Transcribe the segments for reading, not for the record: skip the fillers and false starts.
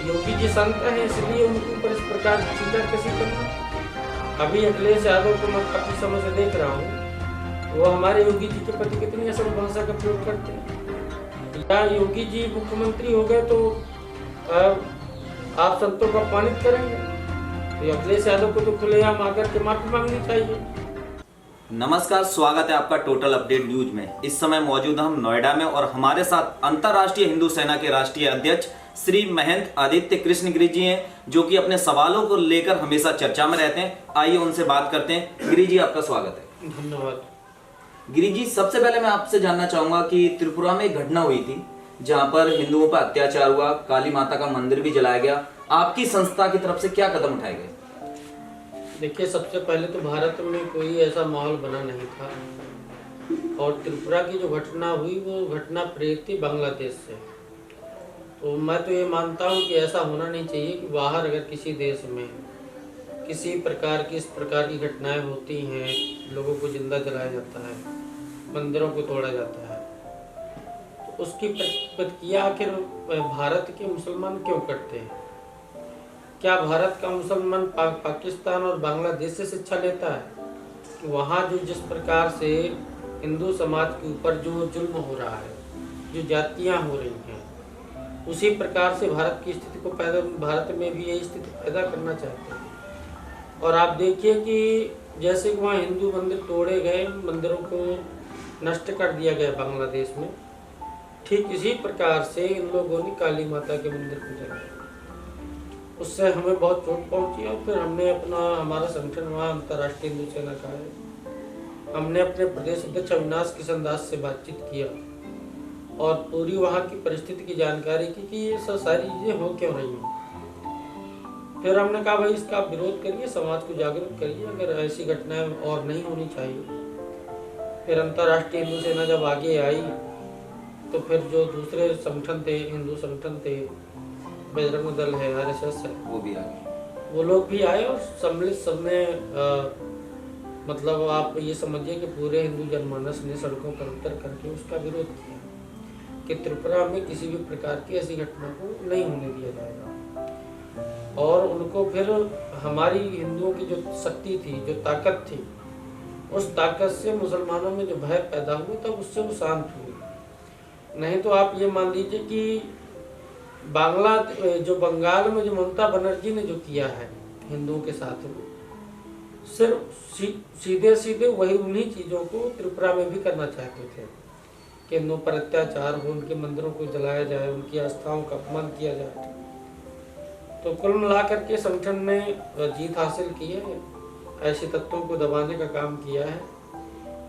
योगी जी संत हैं, इसलिए उनके ऊपर इस प्रकार की चीज़ें कैसी करना। अभी अखिलेश यादव को मैं काफ़ी समय से देख रहा हूँ, वो हमारे योगी जी के प्रति कितनी असल भाषा का प्रयोग करते हैं। या योगी जी मुख्यमंत्री हो गए तो आप संतों को अपमानित करेंगे, तो अखिलेश यादव को तो खुलेआम आकर के माफी मांगनी चाहिए। नमस्कार, स्वागत है आपका टोटल अपडेट न्यूज में। इस समय मौजूद हम नोएडा में और हमारे साथ अंतर्राष्ट्रीय हिंदू सेना के राष्ट्रीय अध्यक्ष श्री महंत आदित्य कृष्ण गिरी जी हैं, जो कि अपने सवालों को लेकर हमेशा चर्चा में रहते हैं। आइए उनसे बात करते हैं। गिरी जी, आपका स्वागत है। धन्यवाद। गिरी जी, सबसे पहले मैं आपसे जानना चाहूंगा कि त्रिपुरा में एक घटना हुई थी जहां पर हिंदुओं पर अत्याचार हुआ, काली माता का मंदिर भी जलाया गया। आपकी संस्था की तरफ से क्या कदम उठाए गए? देखिए, सबसे पहले तो भारत में कोई ऐसा माहौल बना नहीं था, और त्रिपुरा की जो घटना हुई वो घटना प्रेरित थी बांग्लादेश से। तो मैं तो ये मानता हूँ कि ऐसा होना नहीं चाहिए कि बाहर अगर किसी देश में किसी प्रकार की इस प्रकार की घटनाएं होती हैं, लोगों को जिंदा जलाया जाता है, मंदिरों को तोड़ा जाता है, तो उसकी प्रतिक्रिया आखिर भारत के मुसलमान क्यों करते हैं? क्या भारत का मुसलमान पाकिस्तान और बांग्लादेश से शिक्षा लेता है कि वहाँ जो जिस प्रकार से हिंदू समाज के ऊपर जो जुल्म हो रहा है, जो जातियाँ हो रही हैं, उसी प्रकार से भारत की स्थिति को भारत में भी यही स्थिति पैदा करना चाहते हैं। और आप देखिए कि जैसे कि वहाँ हिंदू मंदिर तोड़े गए, मंदिरों को नष्ट कर दिया गया बांग्लादेश में, ठीक इसी प्रकार से इन लोगों ने काली माता के मंदिर को जलाया। उससे हमें बहुत चोट पहुंची, और फिर हमने हमारा संगठन वहाँ अंतर्राष्ट्रीय हिंदू सेना का है, हमने अपने प्रदेश अध्यक्ष अविनाश किशन दास से बातचीत किया और पूरी वहाँ की परिस्थिति की जानकारी की कि ये सब सारी चीज़ें हो क्यों रही हैं। फिर हमने कहा भाई इसका विरोध करिए, समाज को जागरूक करिए, अगर ऐसी घटनाएं और नहीं होनी चाहिए। फिर अंतर्राष्ट्रीय हिंदू सेना जब आगे आई तो फिर जो दूसरे संगठन थे, हिंदू संगठन थे, बजरंग दल है, RSS है, वो लोग भी आए और सम्मिलित सबने मतलब आप ये समझिए कि पूरे हिंदू जनमानस ने सड़कों पर उतर करके उसका विरोध किया कि त्रिपुरा में किसी भी प्रकार की ऐसी घटना को नहीं होने दिया जाएगा। और उनको फिर हमारी हिंदुओं की जो शक्ति थी, जो ताकत थी, उस ताकत से मुसलमानों में जो भय पैदा हुआ तब उससे वो शांत हुए। नहीं तो आप ये मान लीजिए कि बंगाल में जो ममता बनर्जी ने जो किया है हिंदुओं के साथ में, सिर्फ सीधे सीधे वही उन्हीं चीज़ों को त्रिपुरा में भी करना चाहते थे कि हिंदुओं पर अत्याचार हो, उनके मंदिरों को जलाया जाए, उनकी आस्थाओं का अपमान किया जाए। तो कुल मिलाकर के संगठन ने जीत हासिल की है, ऐसे तत्वों को दबाने का काम किया है,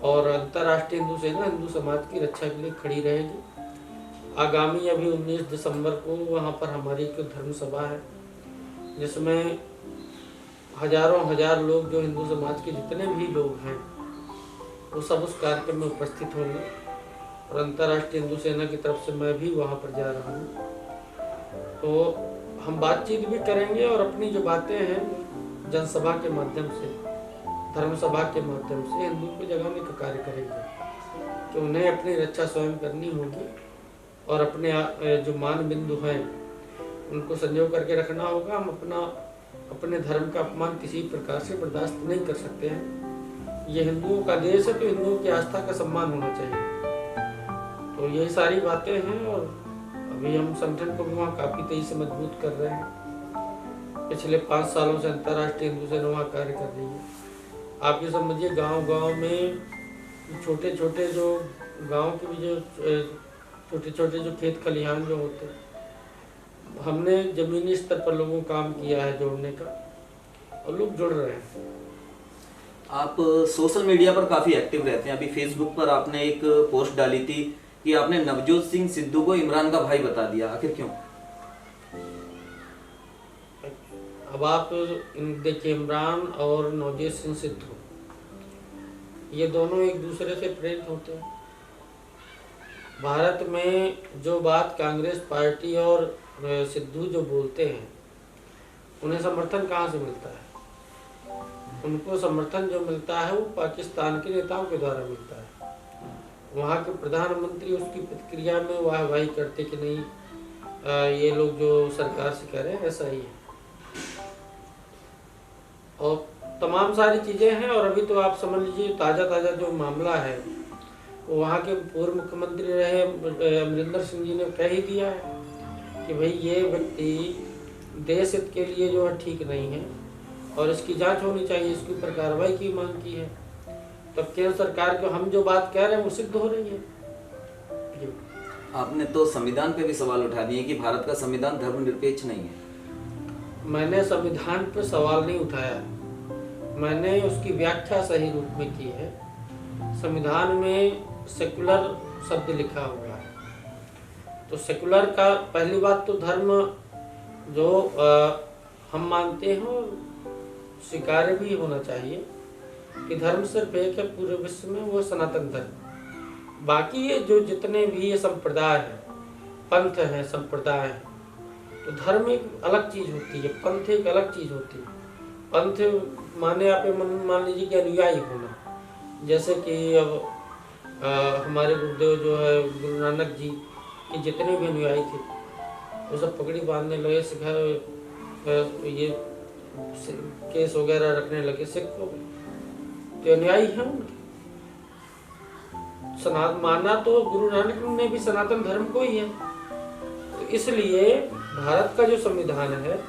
और अंतर्राष्ट्रीय हिंदू सेना हिंदू समाज की रक्षा के लिए खड़ी रहेगी। आगामी अभी 19 दिसंबर को वहाँ पर हमारी एक धर्म सभा है, जिसमें हजार लोग, जो हिंदू समाज के जितने भी लोग हैं, वो सब उस कार्यक्रम में उपस्थित होंगे। और अंतर्राष्ट्रीय हिंदू सेना की तरफ से मैं भी वहाँ पर जा रहा हूँ, तो हम बातचीत भी करेंगे और अपनी जो बातें हैं जनसभा के माध्यम से, धर्म सभा के माध्यम से हिंदुओं को जगाने का कार्य करेंगे कि उन्हें अपनी रक्षा स्वयं करनी होगी, और अपने जो मान बिंदु हैं उनको संजो करके रखना होगा। हम अपने धर्म का अपमान किसी प्रकार से बर्दाश्त नहीं कर सकते हैं। ये हिंदुओं का देश है, तो हिंदुओं की आस्था का सम्मान होना चाहिए। तो यही सारी बातें हैं, और अभी हम संगठन को भी वहाँ काफ़ी तेजी से मजबूत कर रहे हैं। पिछले 5 सालों से अंतर्राष्ट्रीय हिंदू सेना वहाँ कार्य कर रही है। आप ये समझिए, गाँव में छोटे छोटे जो गाँव के भी जो छोटे छोटे जो खेत खलिहान जो होते हैं, हमने जमीनी स्तर पर लोगों को काम किया है जोड़ने का, और लोग जुड़ रहे हैं। आप सोशल मीडिया पर काफी एक्टिव रहते हैं। अभी फेसबुक पर आपने एक पोस्ट डाली थी कि आपने नवजोत सिंह सिद्धू को इमरान का भाई बता दिया, आखिर क्यों? अब आप देखिए, इमरान और नवजोत सिंह सिद्धू ये दोनों एक दूसरे से प्रेरित होते हैं। भारत में जो बात कांग्रेस पार्टी और सिद्धू जो बोलते हैं, उन्हें समर्थन कहाँ से मिलता है? उनको समर्थन जो मिलता है वो पाकिस्तान के नेताओं के द्वारा मिलता है। वहाँ के प्रधानमंत्री उसकी प्रतिक्रिया में वाहवाही करते कि नहीं, ये लोग जो सरकार से कह रहे हैं ऐसा ही है। और तमाम सारी चीज़ें हैं। और अभी तो आप समझ लीजिए ताज़ा जो मामला है वो वहाँ के पूर्व मुख्यमंत्री रहे अमरिंदर सिंह जी ने कह ही दिया है कि भाई ये व्यक्ति देश हित के लिए जो है ठीक नहीं है और इसकी जांच होनी चाहिए, इसके ऊपर कार्रवाई की मांग की है। तब केंद्र सरकार को हम जो बात कह रहे हैं वो सिद्ध हो रही है। आपने तो संविधान पे भी सवाल उठा दिए कि भारत का संविधान धर्मनिरपेक्ष नहीं है। मैंने संविधान पर सवाल नहीं उठाया, मैंने उसकी व्याख्या सही रूप में की है। संविधान में सेकुलर शब्द लिखा हुआ है, तो सेकुलर का पहली बात तो धर्म जो हम मानते हैं स्वीकार्य भी होना चाहिए कि धर्म सिर्फ एक है पूरे विश्व में, वो सनातन धर्म। बाकी ये जो जितने भी ये संप्रदाय हैं, पंथ हैं, संप्रदाय हैं, तो धर्म एक अलग चीज होती है, पंथ एक अलग चीज होती है। पंथ माने आप मान लीजिए कि अनुयायी होना, जैसे कि अब हमारे गुरुदेव जो है गुरु नानक जी के जितने भी अनुयायी थे वो सब पगड़ी बांधने लगे, सिखा ये केस वगैरह रखने लगे, सिख हो गए, तो अनुयायी हैं उनके। सनातन माना तो गुरु नानक ने भी सनातन धर्म को ही है। तो इसलिए भारत का जो संविधान है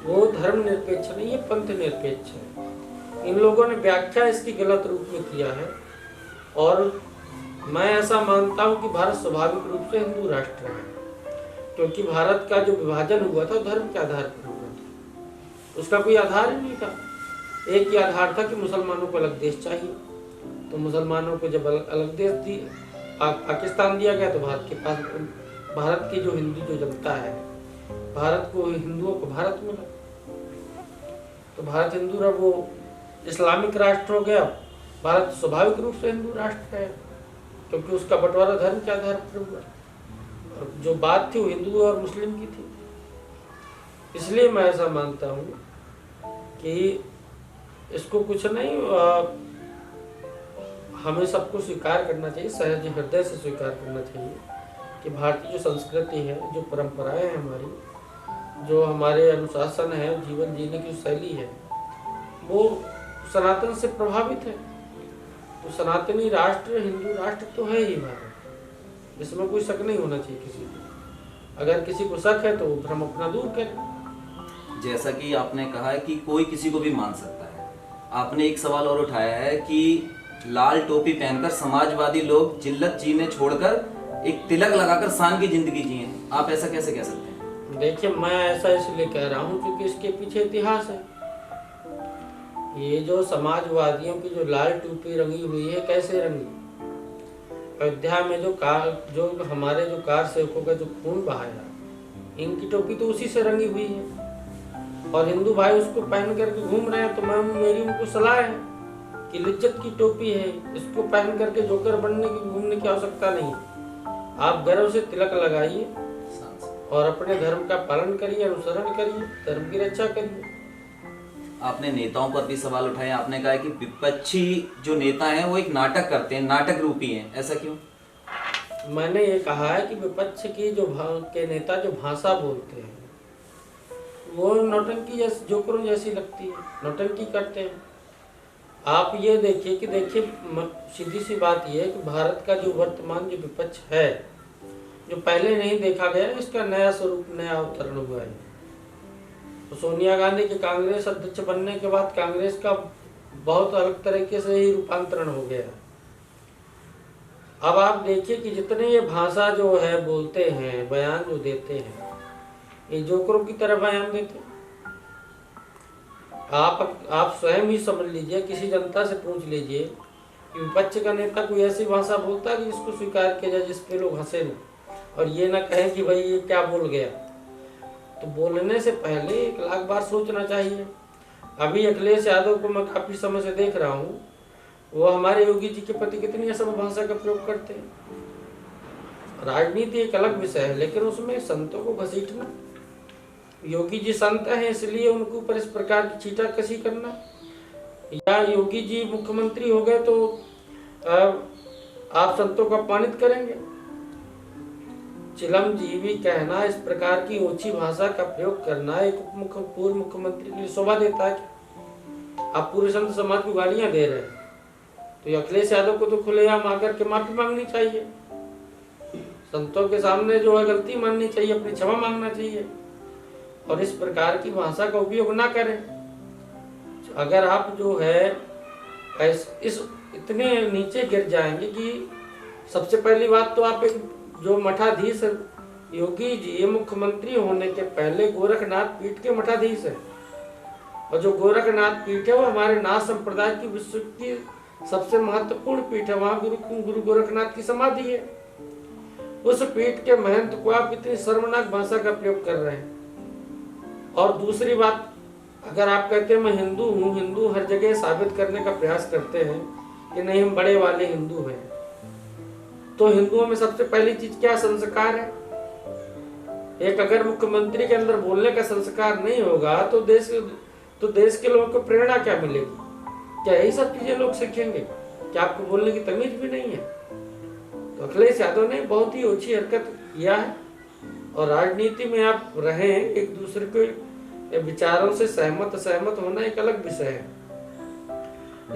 वो धर्म निरपेक्ष नहीं है, पंथ निरपेक्ष है। इन लोगों ने व्याख्या इसकी गलत रूप में किया है और मैं ऐसा मानता हूं कि भारत स्वाभाविक रूप से हिंदू राष्ट्र है, क्योंकि भारत का जो विभाजन हुआ था धर्म के आधार पर हुआ था, उसका कोई आधार ही नहीं था। एक ही आधार था कि मुसलमानों को अलग देश चाहिए, तो मुसलमानों को जब अलग देश पाकिस्तान दिया गया तो भारत के पास भारत की जो हिंदू जो जनता है, भारत को हिंदुओं को भारत मिला, तो भारत हिंदू रहा, वो इस्लामिक राष्ट्र हो गया। भारत स्वाभाविक रूप से हिंदू राष्ट्र है क्योंकि उसका बंटवारा धर्म के आधार पर हुआ। और जो बात थी वो हिंदू और मुस्लिम की थी। इसलिए मैं ऐसा मानता हूँ कि इसको कुछ नहीं, हमें सबको स्वीकार करना चाहिए, सहज हृदय से स्वीकार करना चाहिए कि भारतीय जो संस्कृति है, जो परंपराएं हैं हमारी, जो हमारे अनुशासन है, जीवन जीने की शैली है, वो सनातन से प्रभावित है। तो सनातनी राष्ट्र हिंदू राष्ट्र तो है ही भारत, इसमें कोई शक नहीं होना चाहिए किसी को। अगर किसी को शक है तो वो भ्रम अपना दूर करें। जैसा कि आपने कहा है कि कोई किसी को भी मान सकता है, आपने एक सवाल और उठाया है कि लाल टोपी पहनकर समाजवादी लोग जिल्लत जीने छोड़कर एक तिलक लगाकर शान की जिंदगी जिए, आप ऐसा कैसे कह सकते हैं? देखिए, मैं ऐसा इसलिए कह रहा हूँ क्योंकि इसके पीछे इतिहास है। ये जो समाजवादियों की जो लाल टोपी रंगी हुई है, कैसे रंगी? अयोध्या में जो हमारे जो कार सेवकों का जो खून बहाया, इनकी टोपी तो उसी से रंगी हुई है और हिंदू भाई उसको पहन करके घूम रहे हैं। तो मेरी उनको सलाह है कि लिज्जत की टोपी है, इसको पहन करके जोकर बनने की घूमने की आवश्यकता नहीं। आप गर्व से तिलक लगाइए और अपने धर्म का पालन करिए, अनुसरण करिए, धर्म की रक्षा करिए। आपने नेताओं पर भी सवाल उठाए, आपने कहा कि विपक्षी जो नेता हैं वो एक नाटक करते हैं, नाटक रूपी हैं, ऐसा क्यों? मैंने ये कहा है कि विपक्ष की के नेता जो भाषा बोलते हैं वो नौटंकी जैसी, जोकरों जैसी लगती है, नौटंकी करते हैं। आप ये देखिए कि सीधी सी बात ये है कि भारत का जो वर्तमान जो विपक्ष है, जो पहले नहीं देखा गया, इसका नया स्वरूप, नया अवतरण हुआ है। तो सोनिया गांधी के कांग्रेस अध्यक्ष बनने के बाद कांग्रेस का बहुत अलग तरीके से ही रूपांतरण हो गया। अब आप देखिए कि जितने ये भाषा जो है बोलते हैं, बयान जो देते हैं, ये जोकरों की तरह बयान देते हैं। आप स्वयं ही समझ लीजिए, किसी जनता से पूछ लीजिए कि विपक्ष का नेता कोई ऐसी भाषा बोलता है कि जिसको स्वीकार किया जाए, जिसपे लोग हंसे ना और ये ना कहें कि भाई ये क्या बोल गया। तो बोलने से पहले 1,00,000 बार सोचना चाहिए। अभी अखिलेश यादव को मैं काफी समय से देख रहा हूँ, वो हमारे योगी जी के प्रति कितनी असभ्य भाषा का प्रयोग करते हैं। राजनीति एक अलग विषय है, लेकिन उसमें संतों को घसीटना, योगी जी संत हैं इसलिए उनके ऊपर इस प्रकार की छींटाकशी करना, या योगी जी मुख्यमंत्री हो गए तो आप संतों को अपमानित करेंगे। चिलमजीवी कहना, इस प्रकार की ऊंची भाषा का प्रयोग करना एक पूर्व मुख्यमंत्री के लिए शोभा देता है? आप पूरे संत समाज को गालियां दे रहे हैं, तो ये अखिलेश यादव को तो खुलेआम आकर के माफी मांगनी चाहिए, संतों के सामने जो है गलती माननी चाहिए, अपनी क्षमा मांगना चाहिए, और इस प्रकार की भाषा का उपयोग ना करें। अगर आप जो है इस इतने नीचे गिर जाएंगे कि सबसे पहली बात तो आप एक जो मठाधीश योगी जी मुख्यमंत्री होने के पहले गोरखनाथ पीठ के मठाधीश है, और जो गोरखनाथ पीठ है वो हमारे नाथ संप्रदाय की विश्व की सबसे महत्वपूर्ण पीठ है। वहाँ गुरु गोरखनाथ की समाधि है। उस पीठ के महंत को आप इतनी शर्मनाक भाषा का प्रयोग कर रहे हैं। और दूसरी बात, अगर आप कहते हैं मैं हिंदू हूँ, हिंदू हर जगह साबित करने का प्रयास करते हैं कि नहीं हम बड़े वाले हिंदू हैं, तो हिंदुओं में सबसे पहली चीज क्या? संस्कार है। एक अगर मुख्यमंत्री के अंदर बोलने का संस्कार नहीं होगा तो देश के लोगों को प्रेरणा क्या मिलेगी? क्या यही सब चीजें लोग सीखेंगे? क्या आपको बोलने की तमीज भी नहीं है? तो अखिलेश यादव ने बहुत ही ऊंची हरकत किया है, और राजनीति में आप रहें, एक दूसरे के विचारों से सहमत होना एक अलग विषय है,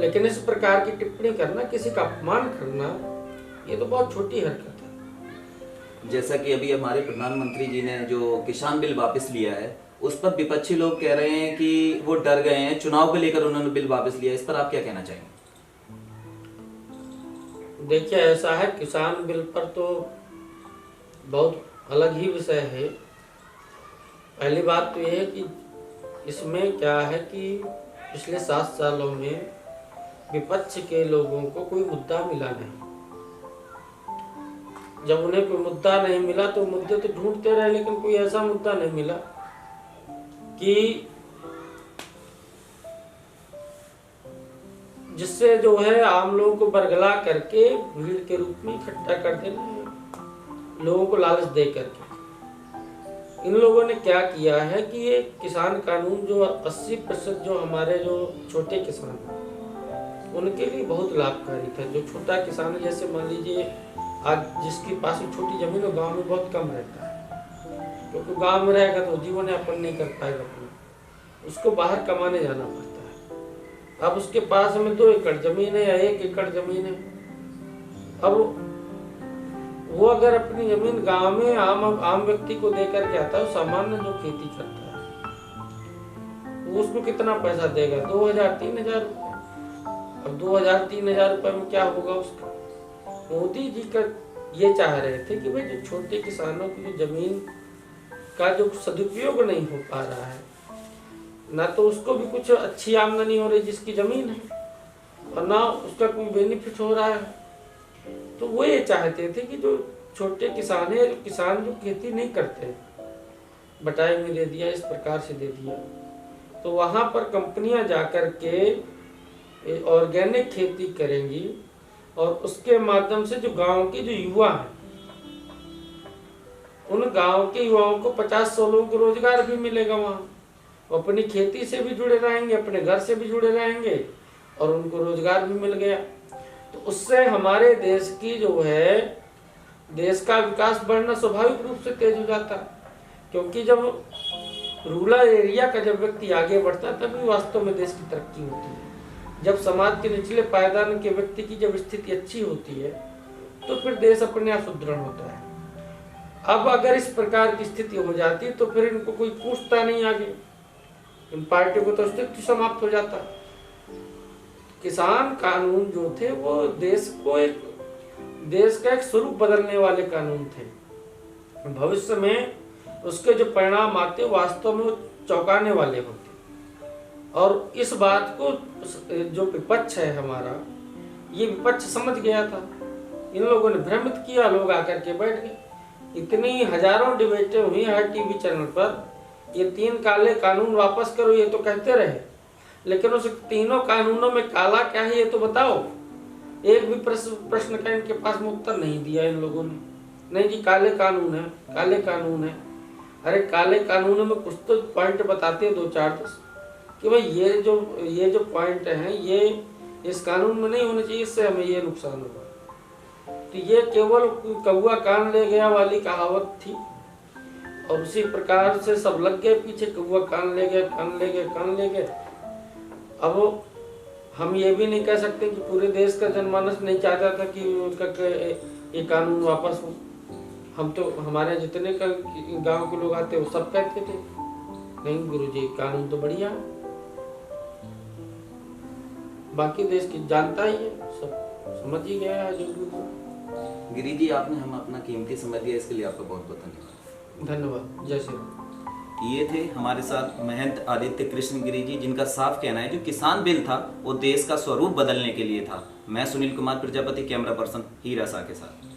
लेकिन इस प्रकार की टिप्पणी करना, किसी का अपमान करना, ये तो बहुत छोटी हरकत है। जैसा कि अभी हमारे प्रधानमंत्री जी ने जो किसान बिल वापस लिया है, उस पर विपक्षी लोग कह रहे हैं कि वो डर गए हैं, चुनाव को लेकर उन्होंने बिल वापस लिया। इस पर आप क्या कहना चाहेंगे? देखिए, ऐसा है, किसान बिल पर तो बहुत अलग ही विषय है। पहली बात तो ये है कि इसमें क्या है कि पिछले 7 सालों में विपक्ष के लोगों को कोई मुद्दा मिला नहीं। जब उन्हें कोई मुद्दा नहीं मिला तो मुद्दे तो ढूंढते रहे, लेकिन कोई ऐसा मुद्दा नहीं मिला कि जिससे जो है आम लोगों को बरगला करके भीड़ के रूप में इकट्ठा कर देना, लोगों को लालच दे करके। इन लोगों ने क्या किया है कि ये किसान कानून जो 80% जो हमारे जो छोटे किसान हैं उनके लिए बहुत लाभकारी था। जो छोटा किसान है, जैसे मान लीजिए आज जिसके पास छोटी जमीन हो, गांव में बहुत कम रहता है, क्योंकि गांव में रहेगा तो जीवन यापन नहीं कर पाएगा अपना, उसको बाहर कमाने जाना पड़ता है। अब उसके पास में 2 एकड़ जमीन है या 1 एकड़ जमीन है, अब वो अगर अपनी जमीन गांव में आम व्यक्ति को देकर के आता है, सामान्य जो खेती करता है, वो उसको कितना पैसा देगा? 2000-3000 रुपए। अब 2000-3000 रुपए में क्या होगा उसका? मोदी जी का ये चाह रहे थे कि भाई जो छोटे किसानों की जो जमीन का जो सदुपयोग नहीं हो पा रहा है, ना तो उसको भी कुछ अच्छी आमदनी हो रही जिसकी जमीन है, और ना उसका कोई बेनिफिट हो रहा है, तो वो ये चाहते थे कि जो छोटे किसान है, किसान जो खेती नहीं करते, बटाई में दे दिया, इस प्रकार से दे दिया, तो वहां पर कंपनियां जाकर के ऑर्गेनिक खेती करेंगी, और उसके माध्यम से जो गांव के जो युवा हैं, उन गांव के युवाओं को 50-100 लोगों को रोजगार भी मिलेगा। वहां वो अपनी खेती से भी जुड़े रहेंगे, अपने घर से भी जुड़े रहेंगे, और उनको रोजगार भी मिल गया। तो उससे हमारे देश की जो है, देश का विकास बढ़ना स्वाभाविक रूप से तेज हो जाता है, क्योंकि जब रूरल एरिया का जब व्यक्ति आगे बढ़ता है तभी वास्तव में देश की तरक्की होती है। जब समाज के निचले पायदान के व्यक्ति की जब स्थिति अच्छी होती है तो फिर देश अपने आप सुदृढ़ होता है। अब अगर इस प्रकार की स्थिति हो जाती तो फिर इनको कोई पूछता नहीं आगे, इन पार्टियों को तो अस्तित्व समाप्त हो जाता। किसान कानून जो थे वो देश का एक स्वरूप बदलने वाले कानून थे। भविष्य में उसके जो परिणाम आते वास्तव में वो चौंकाने वाले होते। और इस बात को जो विपक्ष है हमारा, ये विपक्ष समझ गया था। इन लोगों ने भ्रमित किया, लोग आकर के बैठ गए। इतनी हजारों डिबेटें हुई हर टीवी चैनल पर, ये 3 काले कानून वापस करो ये तो कहते रहे, लेकिन उस तीनों कानूनों में काला क्या है ये तो बताओ। एक भी प्रश्न का इनके पास में उत्तर नहीं दिया इन लोगों ने। नहीं जी काले कानून है, काले कानून है। अरे काले कानूनों में कुछ तो पॉइंट बताते हैं 2-4-10 कि भाई ये जो पॉइंट हैं ये इस कानून में नहीं होने चाहिए, इससे हमें ये नुकसान होगा। तो ये केवल कौआ कान ले गया वाली कहावत थी, और उसी प्रकार से सब लग गए पीछे, कौआ कान ले गए, कान ले गए, कान ले गए। अब हम ये भी नहीं कह सकते कि पूरे देश का जनमानस नहीं चाहता था कि उनका ये कानून वापस हो। हम तो, हमारे जितने गांव के लोग आते वो सब कहते थे नहीं गुरुजी कानून तो बढ़िया है। बाकी देश की जानता ही है, सब समझ ही गया है जो भी। गिरी जी, आपने हम अपना कीमती समय दिया, इसके लिए आपका बहुत बहुत धन्यवाद। धन्यवाद। जय श्री राम। ये थे हमारे साथ महंत आदित्य कृष्ण गिरी जी, जिनका साफ कहना है जो किसान बिल था वो देश का स्वरूप बदलने के लिए था। मैं सुनील कुमार प्रजापति, कैमरा पर्सन हीरा शाह के साथ।